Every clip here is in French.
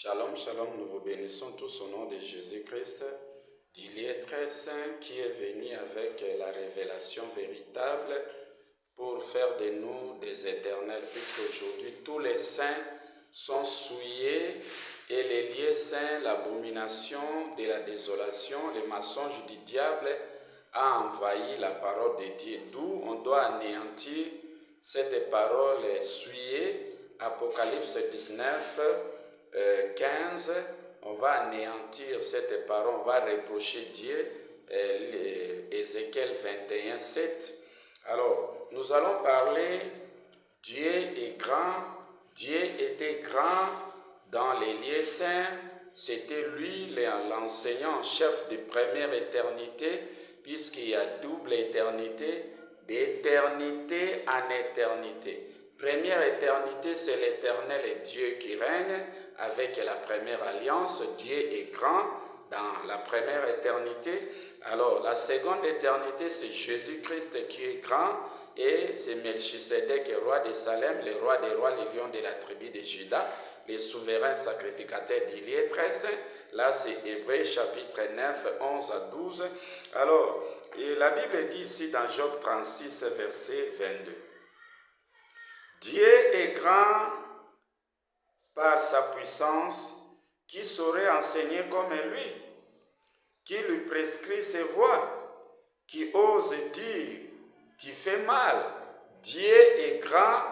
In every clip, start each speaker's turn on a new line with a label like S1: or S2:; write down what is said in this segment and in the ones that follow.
S1: Shalom, shalom, nous vous bénissons tous au nom de Jésus-Christ, d'Ilié très saint qui est venu avec la révélation véritable pour faire de nous des éternels, puisqu'aujourd'hui tous les saints sont souillés et les lieux saints, l'abomination de la désolation, le mensonge du diable a envahi la parole de Dieu, d'où on doit anéantir cette parole souillée. Apocalypse 19, 15, on va anéantir cette parole, on va reprocher Dieu, Ézéchiel 21, 7. Alors, nous allons parler, Dieu est grand, Dieu était grand dans les lieux saints, c'était lui l'enseignant en chef de première éternité, puisqu'il y a double éternité, d'éternité en éternité. Première éternité, c'est l'éternel et Dieu qui règne avec la première alliance. Dieu est grand dans la première éternité. Alors, la seconde éternité, c'est Jésus-Christ qui est grand et c'est Melchisedec, roi de Salem, le roi des rois, le lion de la tribu de Juda, les souverains sacrificateurs d'Ilié très saint. Là, c'est Hébreux chapitre 9, 11 à 12. Alors, et la Bible dit ici dans Job 36, verset 22. Dieu est grand par sa puissance, qui saurait enseigner comme lui, qui lui prescrit ses voies, qui ose dire, tu fais mal. Dieu est grand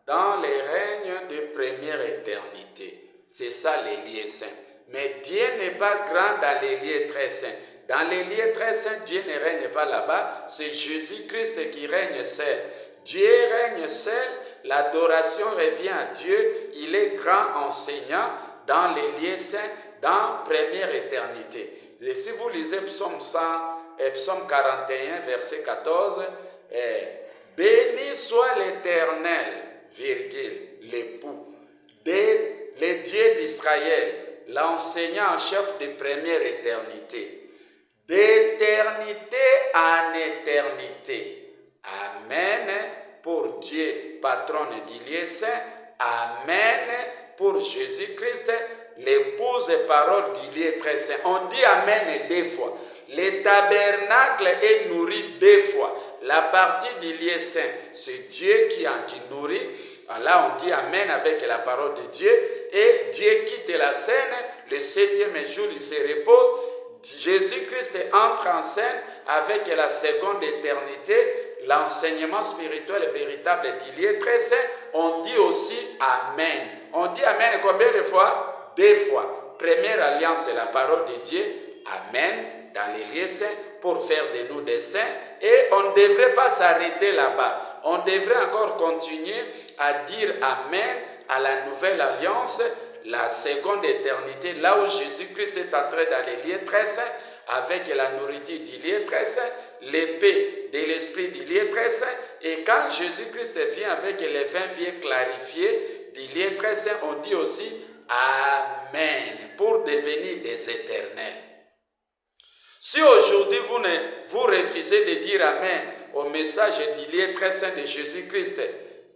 S1: dans les règnes de première éternité. C'est ça les lieux saints. Mais Dieu n'est pas grand dans les lieux très saints. Dans les lieux très saints, Dieu ne règne pas là-bas. C'est Jésus-Christ qui règne seul. Dieu règne seul. L'adoration revient à Dieu. Il est grand enseignant dans les lieux saints, dans première éternité. Et si vous lisez Psaume 41, verset 14, béni soit l'Éternel, l'époux, le Dieu d'Israël, l'enseignant en chef de première éternité, d'éternité en éternité. Amen pour Dieu, patron d'Ilié saint. Amen pour Jésus-Christ, l'épouse et parole d'Ilié très saint. On dit Amen deux fois. Le tabernacle est nourri deux fois. La partie d'Ilié saint, c'est Dieu qui nourrit. Là, on dit Amen avec la parole de Dieu. Et Dieu quitte la scène. Le septième jour, il se repose. Jésus-Christ entre en scène avec la seconde éternité. L'enseignement spirituel véritable d'Ilié très saint. On dit aussi Amen. On dit Amen combien de fois? Deux fois. Première alliance, c'est la parole de Dieu. Amen dans les lieux saints pour faire de nous des saints. Et on ne devrait pas s'arrêter là-bas. On devrait encore continuer à dire Amen à la nouvelle alliance, la seconde éternité, là où Jésus-Christ est entré dans les lieux très saints avec la nourriture d'Ilié très saint, l'épée de l'esprit d'Ilié très saint. Et quand Jésus-Christ vient avec les vins vieux clarifiés d'Ilié très saint, on dit aussi Amen pour devenir des éternels. Si aujourd'hui vous refusez de dire Amen au message d'Ilié très saint de Jésus-Christ,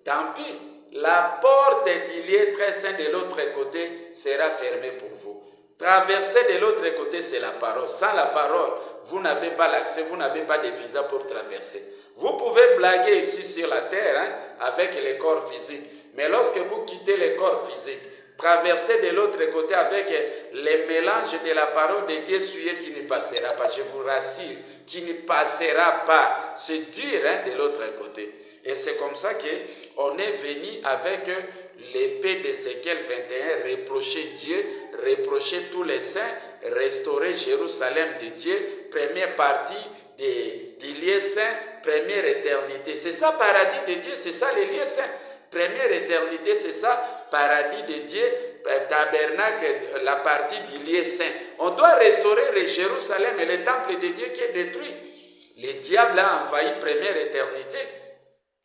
S1: tant pis, la porte d'Ilié très saint de l'autre côté sera fermée pour vous. Traverser de l'autre côté, c'est la parole. Sans la parole, vous n'avez pas l'accès, vous n'avez pas de visa pour traverser. Vous pouvez blaguer ici sur la terre avec les corps physiques, mais lorsque vous quittez les corps physiques, traverser de l'autre côté avec les mélanges de la parole de Dieu souillée, tu ne passeras pas. Je vous rassure, tu ne passeras pas. C'est dur de l'autre côté. Et c'est comme ça qu'on est venu avec l'épée d'Ézéchiel 21, reprocher Dieu, reprocher tous les saints, restaurer Jérusalem de Dieu, première partie des lieux saints, première éternité. C'est ça, paradis de Dieu, c'est ça les lieux saints. Première éternité, c'est ça, paradis de Dieu, tabernacle, la partie du lieu saint. On doit restaurer Jérusalem et le temple de Dieu qui est détruit. Le diable a envahi première éternité.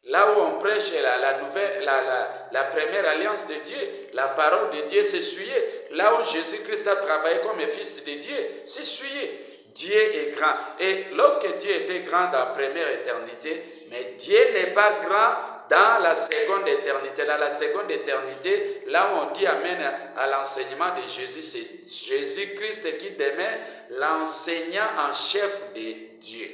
S1: Là où on prêche la première alliance de Dieu, la parole de Dieu s'est souillée. Là où Jésus-Christ a travaillé comme fils de Dieu, c'est souillé. Dieu est grand. Et lorsque Dieu était grand dans la première éternité, mais Dieu n'est pas grand dans la seconde éternité. Dans la seconde éternité, là où on dit Amen à l'enseignement de Jésus, c'est Jésus-Christ qui demeure l'enseignant en chef de Dieu.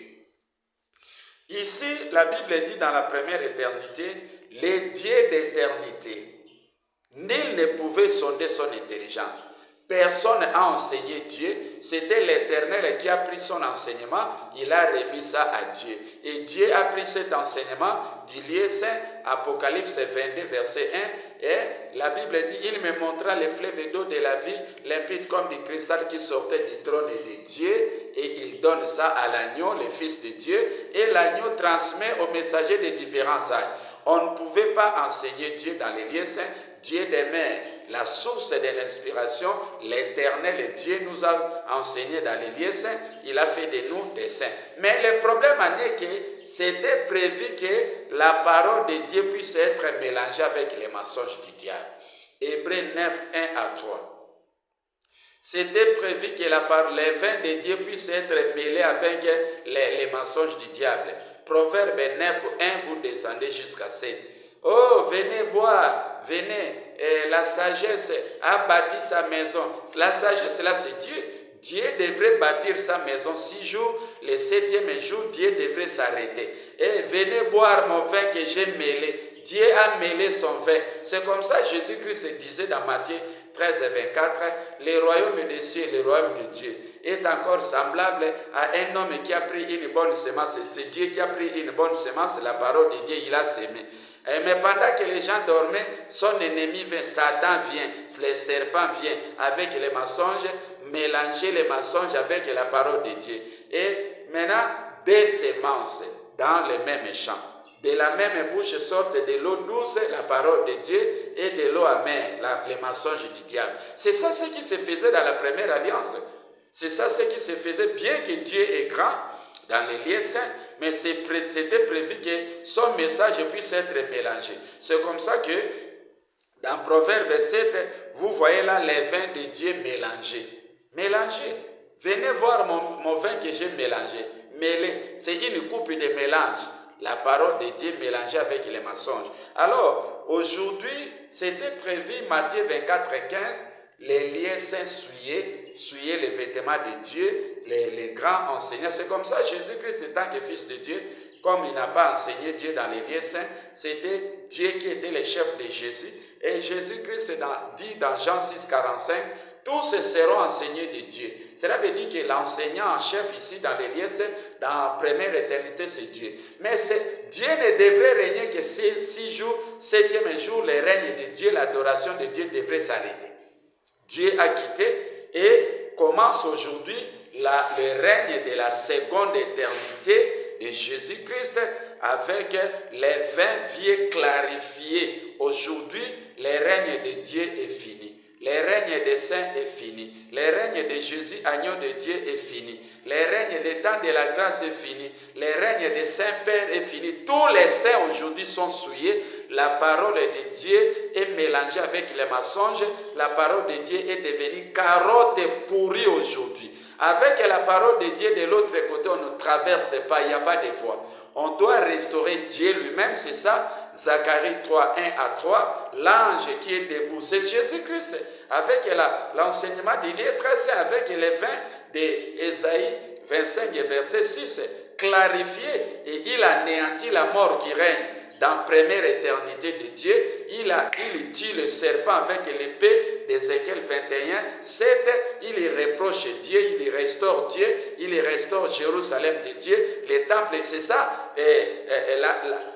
S1: Ici, la Bible dit dans la première éternité, les dieux d'éternité. Nul ne pouvait sonder son intelligence. Personne n'a enseigné Dieu. C'était l'Éternel qui a pris son enseignement. Il a remis ça à Dieu. Et Dieu a pris cet enseignement du lieu saint, Apocalypse 22, verset 1. Et la Bible dit, il me montra les fleuves d'eau de la vie, limpides comme du cristal qui sortait du trône de Dieu. Et il donne ça à l'agneau, le Fils de Dieu. Et l'agneau transmet aux messagers de différents âges. On ne pouvait pas enseigner Dieu dans les lieux saints. Dieu demeure la source de l'inspiration, l'Éternel Dieu nous a enseigné dans les lieux saints, il a fait de nous des saints. Mais le problème est que c'était prévu que la parole de Dieu puisse être mélangée avec les mensonges du diable. Hébreux 9, 1 à 3. C'était prévu que les vins de Dieu puissent être mêlés avec les mensonges du diable. Proverbe 9, 1, vous descendez jusqu'à 7. Oh, venez boire, venez. La sagesse a bâti sa maison. La sagesse, là, c'est Dieu. Dieu devrait bâtir sa maison 6 jours. Le 7e jour, Dieu devrait s'arrêter. Et venez boire mon vin que j'ai mêlé. Dieu a mêlé son vin. C'est comme ça que Jésus-Christ disait dans Matthieu 13 et 24, le royaume des cieux et le royaume de Dieu est encore semblable à un homme qui a pris une bonne semence. C'est Dieu qui a pris une bonne semence, la parole de Dieu, il a semé. Mais pendant que les gens dormaient, son ennemi vient, Satan vient, le serpent vient avec les mensonges, mélanger les mensonges avec la parole de Dieu. Et maintenant, des semences dans le même champ. De la même bouche sortent de l'eau douce, la parole de Dieu, et de l'eau amère, les mensonges du diable. C'est ça ce qui se faisait dans la première alliance. C'est ça ce qui se faisait, bien que Dieu est grand dans les lieux saints, mais c'était prévu que son message puisse être mélangé. C'est comme ça que dans Proverbe 7, vous voyez là les vins de Dieu mélangés. Mélangés. Venez voir mon vin que j'ai mélangé. Mêlé. C'est une coupe de mélange. La parole de Dieu mélangée avec les mensonges. Alors, aujourd'hui, c'était prévu, Matthieu 24 et 15, les lieux saints souiller les vêtements de Dieu, les grands enseignants. C'est comme ça, Jésus-Christ étant que Fils de Dieu, comme il n'a pas enseigné Dieu dans les lieux saints, c'était Dieu qui était le chef de Jésus. Et Jésus-Christ dit dans Jean 6, 45, tous seront enseignés de Dieu. Cela veut dire que l'enseignant en chef ici dans les lieux saints, dans la première éternité, c'est Dieu. Mais Dieu ne devrait régner que 6 jours, 7e jour, le règne de Dieu, l'adoration de Dieu devrait s'arrêter. Dieu a quitté et commence aujourd'hui le règne de la seconde éternité de Jésus-Christ avec les 20 vies clarifiées. Aujourd'hui, le règne de Dieu est fini. Le règne des saints est fini. Le règne de Jésus, agneau de Dieu, est fini. Le règne des temps de la grâce est fini. Le règne des saints pères est fini. Tous les saints aujourd'hui sont souillés. La parole de Dieu est mélangée avec les mensonges. La parole de Dieu est devenue carotte pourrie aujourd'hui. Avec la parole de Dieu de l'autre côté, on ne traverse pas, il n'y a pas de voie. On doit restaurer Dieu lui-même, c'est ça. Zacharie 3, 1 à 3, l'ange qui est debout, c'est Jésus-Christ. Avec l'enseignement d'Ilie, très saint, avec les vins d'Ésaïe 25 et verset 6, clarifié, et il anéantit la mort qui règne dans la première éternité de Dieu. Il tue le serpent avec l'épée d'Ézéchiel 21, 7, il y reproche Dieu, il y restaure Dieu, il y restaure Jérusalem de Dieu, les temples, c'est ça,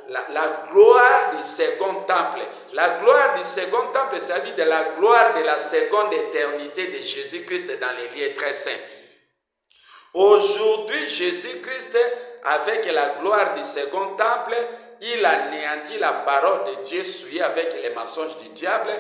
S1: la gloire du second temple. La gloire du second temple, ça veut dire de la gloire de la seconde éternité de Jésus-Christ dans les lieux très saints. Aujourd'hui, Jésus-Christ, avec la gloire du second temple, il anéantit la parole de Dieu souillée avec les mensonges du diable.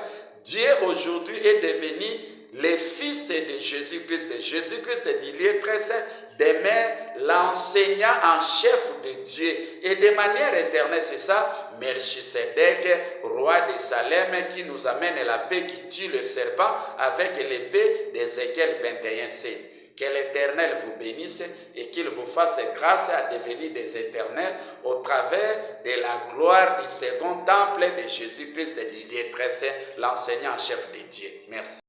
S1: Dieu aujourd'hui est devenu le fils de Jésus-Christ. Jésus-Christ dit lieu très saint, demeure l'enseignant en chef de Dieu. Et de manière éternelle, c'est ça, Melchisedec, roi de Salem, qui nous amène la paix, qui tue le serpent avec l'épée d'Ézéchiel 21, 7. Que l'Éternel vous bénisse et qu'il vous fasse grâce à devenir des éternels au travers de la gloire du second temple de Jésus-Christ, du lieu très saint, l'enseignant en chef de Dieu. Merci.